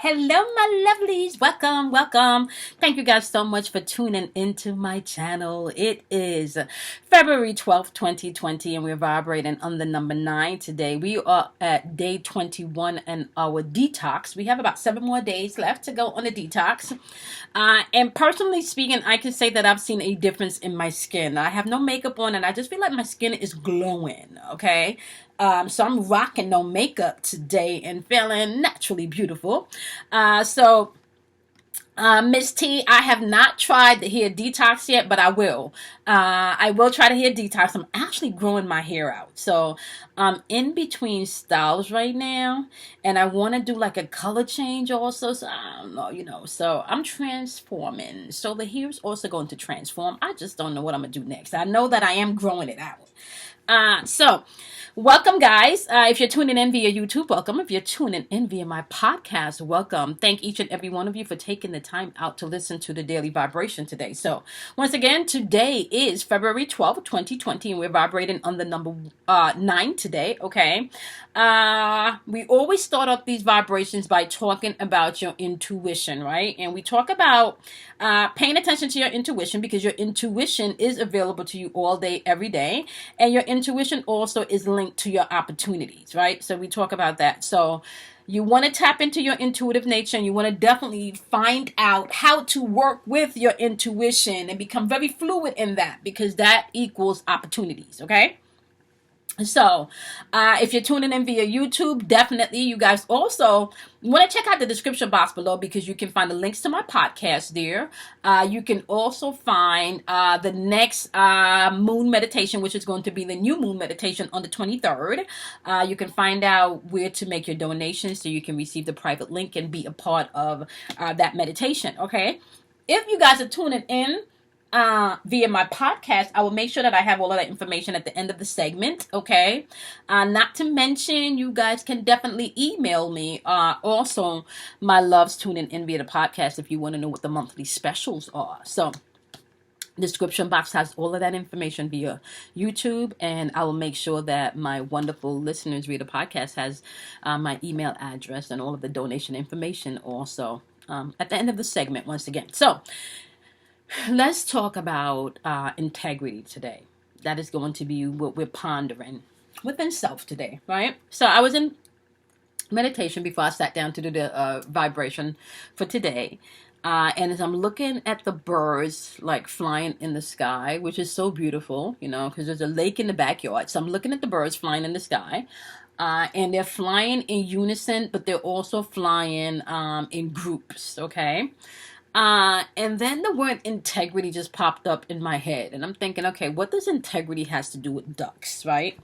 Hello, my lovelies. Welcome, welcome. Thank you guys so much for tuning into my channel. It is February 12th, 2020, and we're vibrating on the number 9 today. We are at day 21 in our detox. We have about 7 more days left to go on the detox. And personally speaking, I can say that I've seen a difference in my skin. I have no makeup on, and I just feel like my skin is glowing, okay? So I'm rocking no makeup today and feeling naturally beautiful. Miss T, I have not tried the hair detox yet, but I will. I will try the hair detox. I'm actually growing my hair out. So I'm in between styles right now, and I want to do like a color change also. So I don't know, so I'm transforming. So the hair is also going to transform. I just don't know what I'm going to do next. I know that I am growing it out. So welcome, guys. If you're tuning in via YouTube, welcome. If you're tuning in via my podcast, welcome. Thank each and every one of you for taking the time out to listen to the daily vibration today. So once again, today is February 12th, 2020, and we're vibrating on the number 9 today, okay? We always start off these vibrations by talking about your intuition, right? And we talk about paying attention to your intuition, because your intuition is available to you all day, every day. And your intuition also is linked to your opportunities, right? So we talk about that. So you want to tap into your intuitive nature, and you want to definitely find out how to work with your intuition and become very fluid in that, because that equals opportunities, okay? So, if you're tuning in via YouTube, definitely you guys also want to check out the description box below, because you can find the links to my podcast there. You can also find the next moon meditation, which is going to be the new moon meditation on the 23rd. You can find out where to make your donations so you can receive the private link and be a part of that meditation, okay? If you guys are tuning in via my podcast, I will make sure that I have all of that information at the end of the segment, okay? Not to mention, you guys can definitely email me. Also, my loves tuning in via the podcast if you want to know what the monthly specials are. So, description box has all of that information via YouTube, and I will make sure that my wonderful listeners via the podcast has my email address and all of the donation information also at the end of the segment once again. So, let's talk about integrity today. That is going to be what we're pondering within self today, right? So I was in meditation before I sat down to do the vibration for today. And as I'm looking at the birds like flying in the sky, which is so beautiful, because there's a lake in the backyard. So I'm looking at the birds flying in the sky. And they're flying in unison, but they're also flying in groups, okay? And then the word integrity just popped up in my head, and I'm thinking, okay, what does integrity has to do with ducks, right?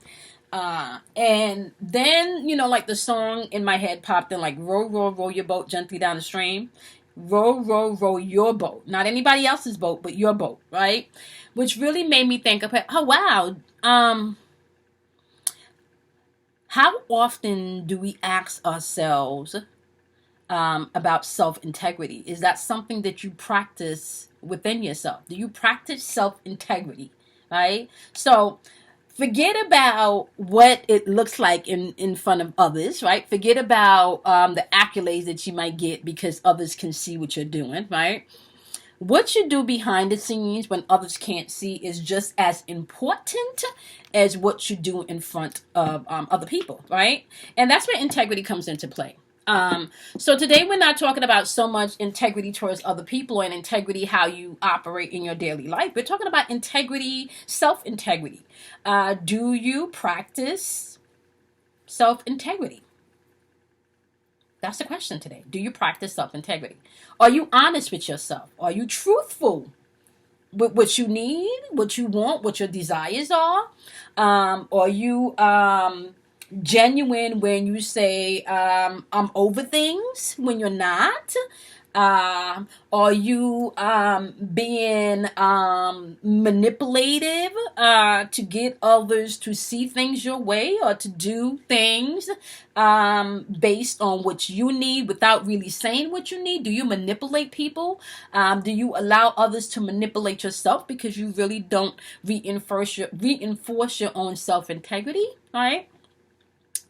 And then, like the song in my head popped in, like, row, row, row your boat gently down the stream. Row, row, row your boat. Not anybody else's boat, but your boat, right? Which really made me think of, oh, wow, how often do we ask ourselves about self-integrity? Is that something that you practice within yourself? Do you practice self-integrity, right? So forget about what it looks like in front of others, right? Forget about the accolades that you might get because others can see what you're doing, right? What you do behind the scenes when others can't see is just as important as what you do in front of other people, right? And that's where integrity comes into play. So today we're not talking about so much integrity towards other people and integrity how you operate in your daily life. We're talking about integrity, self-integrity. Do you practice self-integrity? That's the question today. Do you practice self-integrity? Are you honest with yourself? Are you truthful with what you need, what you want, what your desires are? Are you genuine when you say I'm over things when you're not? Are you being manipulative to get others to see things your way or to do things based on what you need without really saying what you need? Do you manipulate people? Do you allow others to manipulate yourself because you really don't reinforce your own self-integrity, right?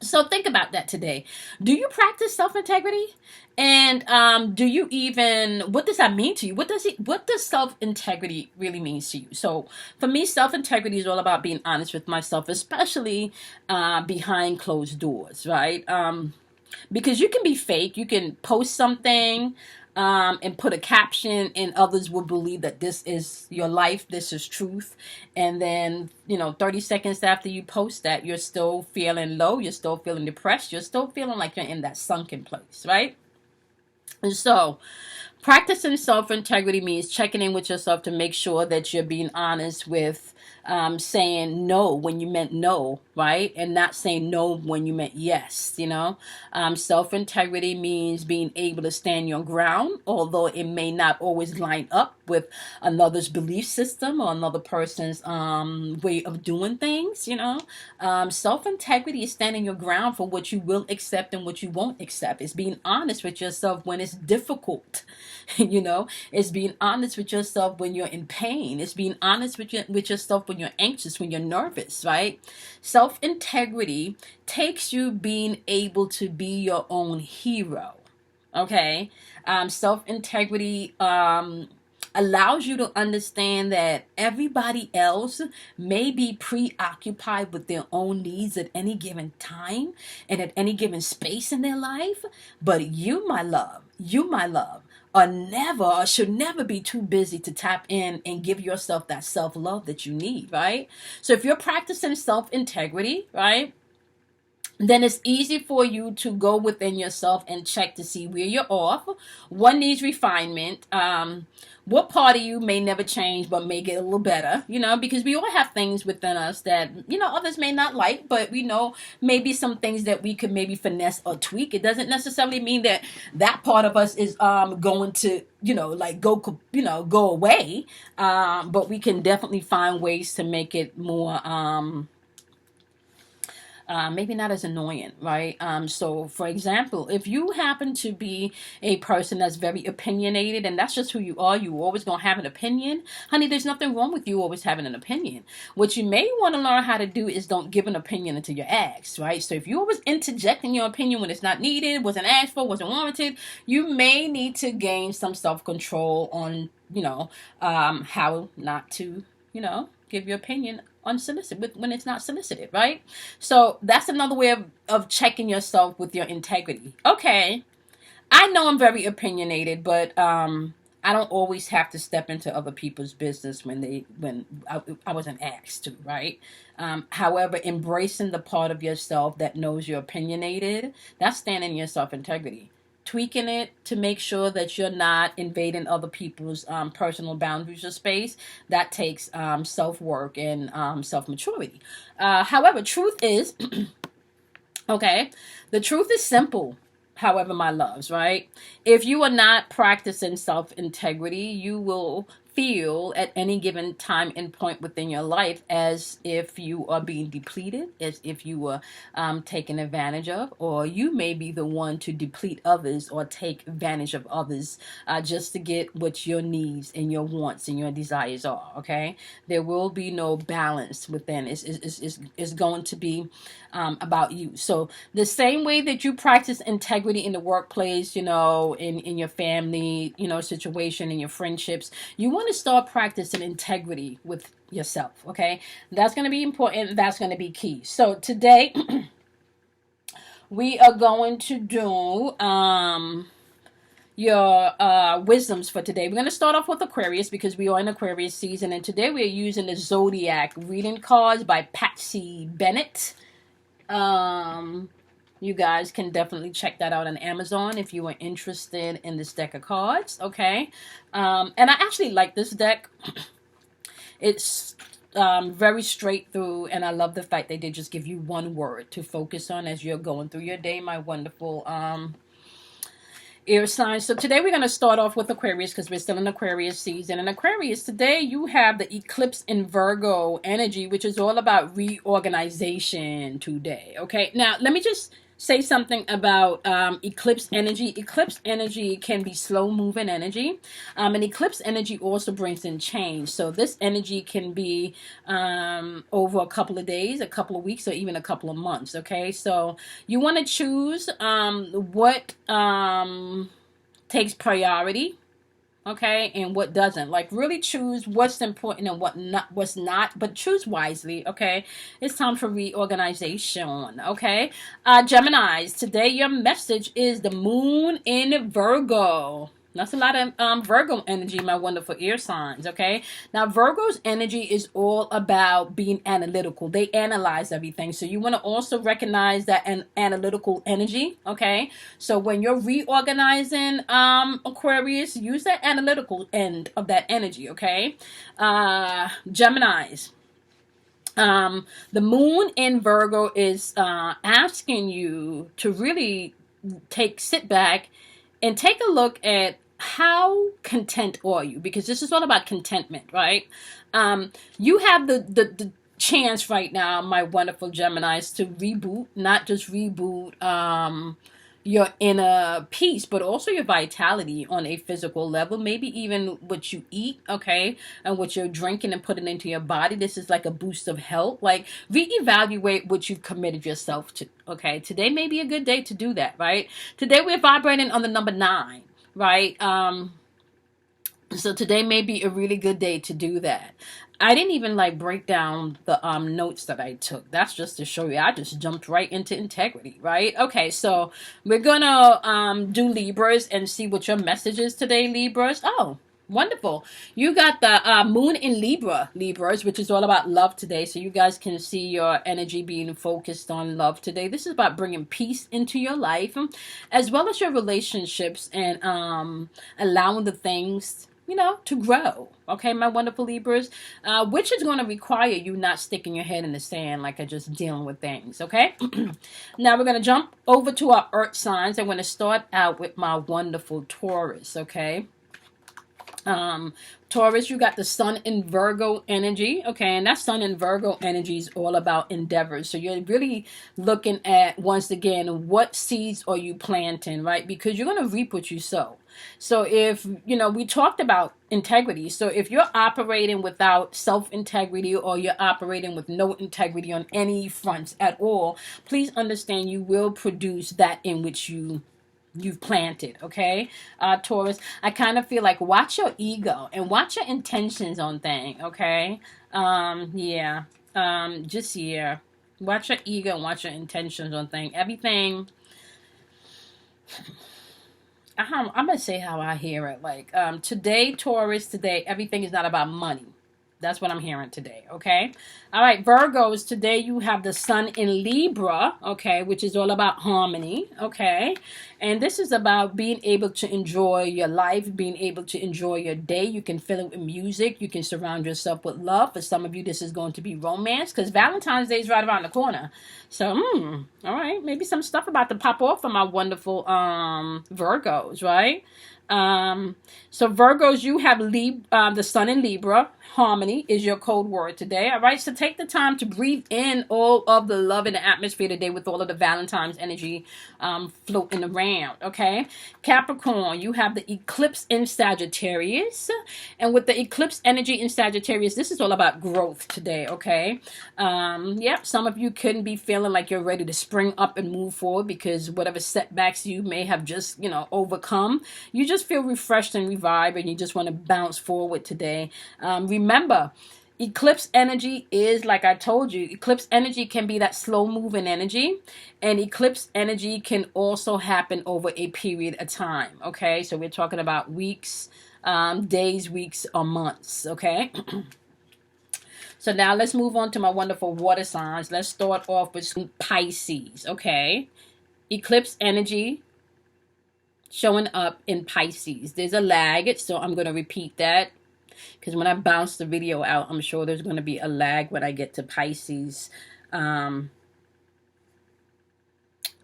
So think about that today. Do you practice self-integrity? And do you even, what does that mean to you? What does self-integrity really means to you? So for me, self-integrity is all about being honest with myself, especially behind closed doors, right? Because you can be fake. You can post something and put a caption, and others will believe that this is your life, this is truth. And then, 30 seconds after you post that, you're still feeling low, you're still feeling depressed, you're still feeling like you're in that sunken place, right? And so, practicing self integrity means checking in with yourself to make sure that you're being honest with saying no when you meant no, right? And not saying no when you meant yes, Self integrity means being able to stand your ground, although it may not always line up with another's belief system or another person's way of doing things, Self integrity is standing your ground for what you will accept and what you won't accept. It's being honest with yourself when it's difficult. It's being honest with yourself when you're in pain. It's being honest with yourself when you're anxious, when you're nervous, right? Self integrity takes you being able to be your own hero. Okay. Self integrity allows you to understand that everybody else may be preoccupied with their own needs at any given time and at any given space in their life. But you, my love, are never or should never be too busy to tap in and give yourself that self-love that you need, right? So if you're practicing self-integrity, right, then it's easy for you to go within yourself and check to see where you're off. What needs refinement? What part of you may never change but may get a little better, because we all have things within us that, others may not like, but we know maybe some things that we could maybe finesse or tweak. It doesn't necessarily mean that that part of us is going to, go away. But we can definitely find ways to make it more maybe not as annoying, right? So, for example, if you happen to be a person that's very opinionated and that's just who you are, you always gonna have an opinion, honey, there's nothing wrong with you always having an opinion. What you may want to learn how to do is don't give an opinion until you're asked, right? So if you always interjecting your opinion when it's not needed, wasn't asked for, wasn't warranted, you may need to gain some self-control on, how not to, give your opinion unsolicited when it's not solicited, right? So that's another way of checking yourself with your integrity. Okay, I know I'm very opinionated, but I don't always have to step into other people's business when I wasn't asked to, right? However, embracing the part of yourself that knows you're opinionated, that's standing in your self integrity. Tweaking it to make sure that you're not invading other people's personal boundaries or space, that takes self-work and self-maturity. However, truth is, okay, the truth is simple. However, my loves, right? If you are not practicing self-integrity, you will feel at any given time and point within your life as if you are being depleted, as if you were taken advantage of, or you may be the one to deplete others or take advantage of others just to get what your needs and your wants and your desires are, okay? There will be no balance within. It's going to be about you. So the same way that you practice integrity in the workplace, in your family, situation, in your friendships, you want to start practicing integrity with yourself, okay? That's going to be important. That's going to be key. So today we are going to do your wisdoms for today. We're going to start off with Aquarius because we are in Aquarius season, and today we are using the Zodiac reading cards by Patsy Bennett. You guys can definitely check that out on Amazon if you are interested in this deck of cards, okay? And I actually like this deck. It's very straight through, and I love the fact they did just give you one word to focus on as you're going through your day, my wonderful air signs. So today we're going to start off with Aquarius because we're still in Aquarius season. And Aquarius, today you have the eclipse in Virgo energy, which is all about reorganization today, okay? Now, let me just say something about eclipse energy. Eclipse energy can be slow moving energy, and eclipse energy also brings in change. So this energy can be over a couple of days, a couple of weeks, or even a couple of months. Okay, so you want to choose what takes priority, okay, and what doesn't. Like, really choose what's important and what's not, but choose wisely. Okay, it's time for reorganization. Okay, Geminis, today your message is the moon in Virgo. That's a lot of Virgo energy, my wonderful ear signs. Okay, now Virgo's energy is all about being analytical. They analyze everything, so you want to also recognize that an analytical energy. Okay, so when you're reorganizing Aquarius, use that analytical end of that energy. Okay, Geminis. The moon in Virgo is asking you to really sit back and take a look at how content are you, because this is all about contentment, right? You have the chance right now, my wonderful Geminis, to reboot, not just reboot your inner peace, but also your vitality on a physical level, maybe even what you eat, okay, and what you're drinking and putting into your body. This is like a boost of health. Like, reevaluate what you've committed yourself to, okay? Today may be a good day to do that, right? Today we're vibrating on the number 9, right? So today may be a really good day to do that. I didn't even like break down the notes that I took. That's just to show you. I just jumped right into integrity, right? Okay, so we're gonna do Libras and see what your message is today, Libras. Oh, wonderful. You got the moon in Libras, which is all about love today. So you guys can see your energy being focused on love today. This is about bringing peace into your life, as well as your relationships, and allowing the things, to grow. Okay, my wonderful Libras, which is going to require you not sticking your head in the sand, like just dealing with things. Okay, now we're going to jump over to our earth signs. I'm going to start out with my wonderful Taurus. Okay, Taurus, you got the sun in Virgo energy, okay, and that sun in Virgo energy is all about endeavors. So you're really looking at, once again, what seeds are you planting, right? Because you're going to reap what you sow. So if, we talked about integrity. So if you're operating without self-integrity, or you're operating with no integrity on any fronts at all, please understand you will produce that in which you've planted. Okay, Taurus, I kind of feel like watch your ego and watch your intentions on things. Okay, yeah, watch your ego and watch your intentions on things. Everything, I'm gonna say how I hear it. Like, today, Taurus, today everything is not about money. That's what I'm hearing today, okay? All right, Virgos, today you have the sun in Libra, okay, which is all about harmony, okay? And this is about being able to enjoy your life, being able to enjoy your day. You can fill it with music. You can surround yourself with love. For some of you, this is going to be romance, because Valentine's Day is right around the corner. So, all right, maybe some stuff about to pop off for my wonderful Virgos, right? So Virgos, you have the sun in Libra. Harmony is your code word today. All right. So take the time to breathe in all of the love in the atmosphere today, with all of the Valentine's energy floating around. Okay. Capricorn, you have the eclipse in Sagittarius, and with the eclipse energy in Sagittarius, this is all about growth today. Okay. Yep. Some of you couldn't be feeling like you're ready to spring up and move forward, because whatever setbacks you may have just overcome, you just feel refreshed and revived, and you just want to bounce forward today. Remember, eclipse energy is, like I told you, eclipse energy can be that slow moving energy, and eclipse energy can also happen over a period of time. Okay, so we're talking about weeks, days, weeks, or months. Okay. So now let's move on to my wonderful water signs. Let's start off with Pisces. Okay, eclipse energy showing up in Pisces. There's a lag, so I'm going to repeat that, because when I bounce the video out, I'm sure there's going to be a lag when I get to Pisces.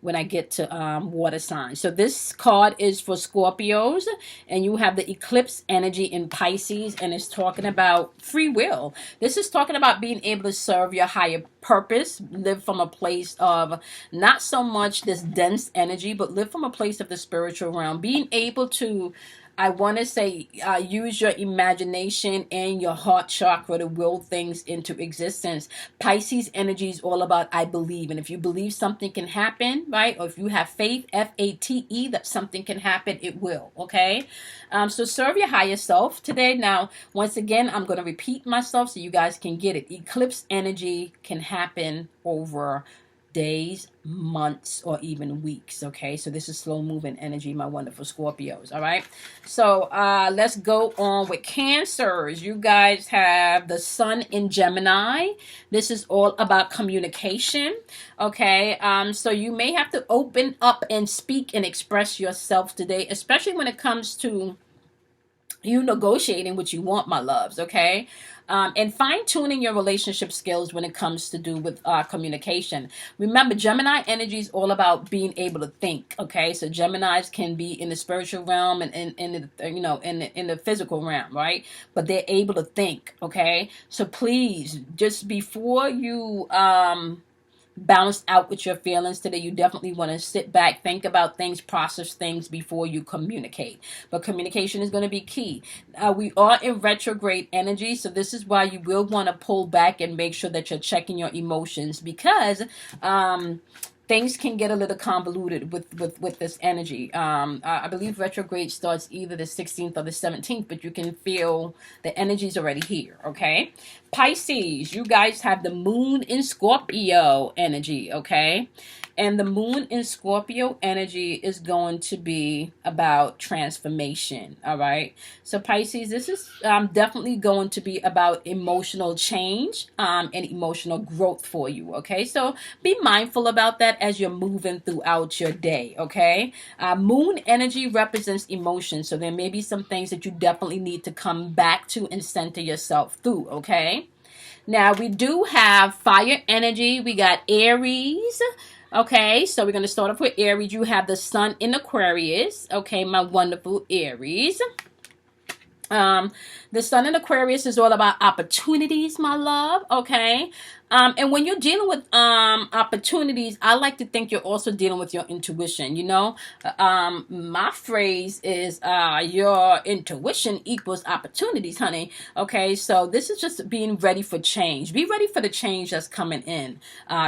when I get to water signs. So this card is for Scorpios, and you have the eclipse energy in Pisces, and it's talking about free will. This is talking about being able to serve your higher purpose, live from a place of not so much this dense energy, but live from a place of the spiritual realm, being able to, I want to say, use your imagination and your heart chakra to will things into existence. Pisces energy is all about I believe. And if you believe something can happen, right? Or if you have faith, FATE, that something can happen, it will. Okay? So serve your higher self today. Now, once again, I'm going to repeat myself so you guys can get it. Eclipse energy can happen over days, months, or even weeks. Okay, so this is slow moving energy, my wonderful Scorpios. All right, so let's go on with Cancers. You guys have the sun in Gemini. This is all about communication. Okay, so you may have to open up and speak and express yourself today, especially when it comes to you negotiating what you want, my loves. Okay, and fine-tuning your relationship skills when it comes to do with communication. Remember, Gemini energy is all about being able to think. Okay, so Geminis can be in the spiritual realm and in the, you know, in the physical realm, right? But they're able to think. Okay, so please, just before you bounce out with your feelings today, you definitely want to sit back, think about things, process things before you communicate. But communication is going to be key. We are in retrograde energy, so this is why you will want to pull back and make sure that you're checking your emotions, because things can get a little convoluted with this energy. I believe retrograde starts either the 16th or the 17th, but you can feel the energy's already here, okay? Pisces, you guys have the moon in Scorpio energy, okay? And the moon in Scorpio energy is going to be about transformation, all right? So Pisces, this is definitely going to be about emotional change and emotional growth for you, okay? So be mindful about that as you're moving throughout your day, okay? Moon energy represents emotion, so there may be some things that you definitely need to come back to and center yourself through, okay? Now, we do have fire energy. We got Aries. Okay, so we're going to start off with Aries. You have the sun in Aquarius. Okay, my wonderful Aries. The sun in Aquarius is all about opportunities, my love. Okay. And when you're dealing with opportunities, I like to think you're also dealing with your intuition. You know, my phrase is your intuition equals opportunities, honey. Okay, so this is just being ready for change. Be ready for the change that's coming in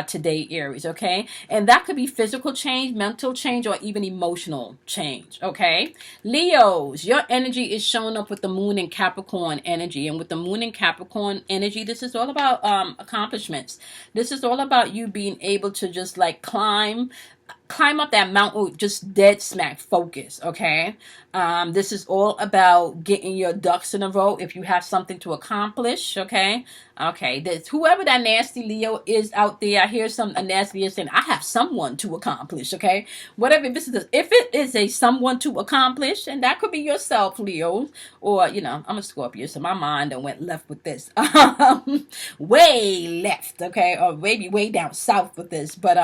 today, Aries. Okay, and that could be physical change, mental change, or even emotional change. Okay, Leos, your energy is showing up with the moon in Capricorn energy, and with the moon in Capricorn energy, this is all about accomplishments. This is all about you being able to just like climb up that mountain, just dead smack focus. Okay, this is all about getting your ducks in a row if you have something to accomplish. Okay, this, whoever that nasty Leo is out there, I hear a nasty Leo saying I have someone to accomplish. Okay, whatever this is, if it is a someone to accomplish, and that could be yourself, Leo, or you know, I'm a Scorpio, so my mind went left with this, way left. Okay, or maybe way down south with this, but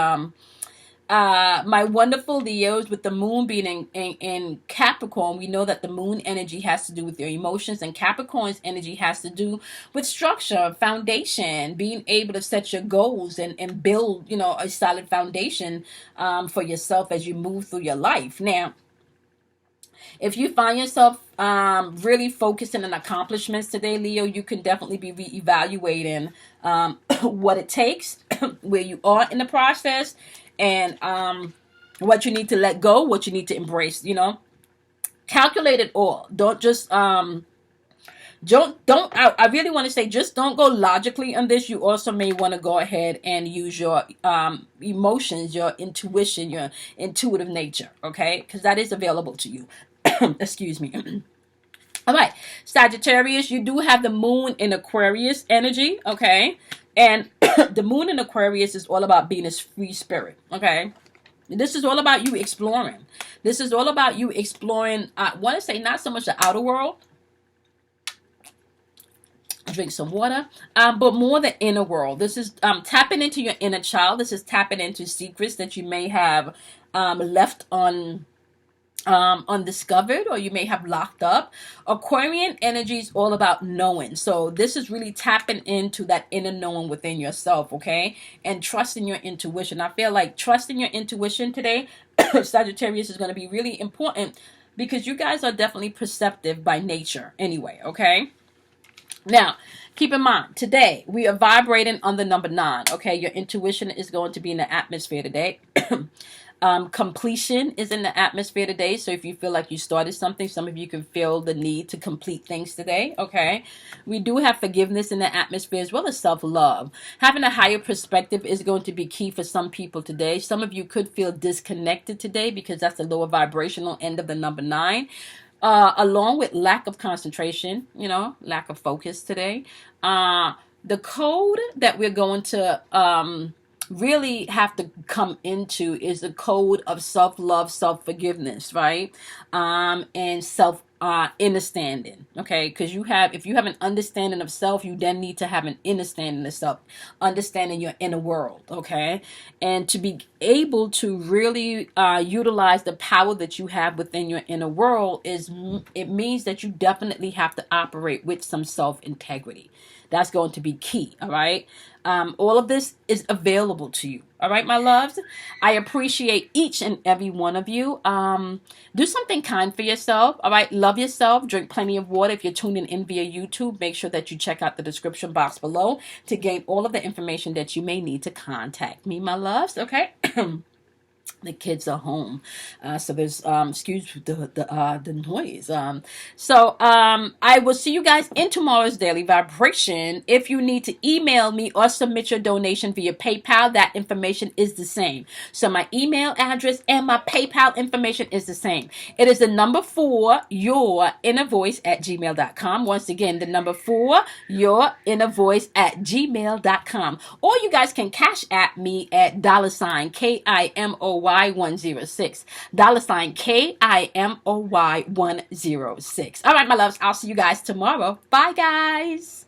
my wonderful Leos, with the moon being in Capricorn, we know that the moon energy has to do with your emotions, and Capricorn's energy has to do with structure, foundation, being able to set your goals and build, you know, a solid foundation for yourself as you move through your life. Now, if you find yourself really focusing on accomplishments today, Leo, you can definitely be reevaluating what it takes, where you are in the process, and what you need to let go, what you need to embrace. You know, calculate it all. Don't just I really want to say, just don't go logically on this. You also may want to go ahead and use your emotions, your intuition, your intuitive nature, okay? Because that is available to you. Excuse me. All right, Sagittarius, you do have the moon in Aquarius energy, okay? And the moon in Aquarius is all about being a free spirit, okay? This is all about you exploring. This is all about you exploring, I want to say, not so much the outer world, drink some water. But more the inner world. This is tapping into your inner child. This is tapping into secrets that you may have left undiscovered, or you may have locked up. Aquarian energy is all about knowing. So this is really tapping into that inner knowing within yourself, okay? And trusting your intuition. I feel like trusting your intuition today, Sagittarius, is going to be really important because you guys are definitely perceptive by nature anyway, okay? Now, keep in mind, today we are vibrating on the number 9, okay? Your intuition is going to be in the atmosphere today. Completion is in the atmosphere today. So if you feel like you started something, some of you can feel the need to complete things today, okay? We do have forgiveness in the atmosphere as well as self-love. Having a higher perspective is going to be key for some people today. Some of you could feel disconnected today because that's the lower vibrational end of the number 9. Along with lack of concentration, lack of focus today. The code that we're going to really have to come into is the code of self-love, self-forgiveness, right? And understanding, okay? Because if you have an understanding of self, you then need to have an understanding of self, understanding your inner world, okay? And to be able to really utilize the power that you have within your inner world it means that you definitely have to operate with some self-integrity. That's going to be key, all right? All of this is available to you. All right, my loves? I appreciate each and every one of you. Do something kind for yourself. All right, love yourself. Drink plenty of water. If you're tuning in via YouTube, make sure that you check out the description box below to gain all of the information that you may need to contact me, my loves. Okay? The kids are home, so there's excuse the noise. I will see you guys in tomorrow's daily vibration. If you need to email me or submit your donation via PayPal, that information is the same. So my email address and my PayPal information is the same. It is the number 4 your inner voice at gmail.com. Once again, the number 4 your inner voice at gmail.com. Or you guys can cash at me at $KIMOY 106. $KIMOY 106. All right, my loves. I'll see you guys tomorrow. Bye, guys.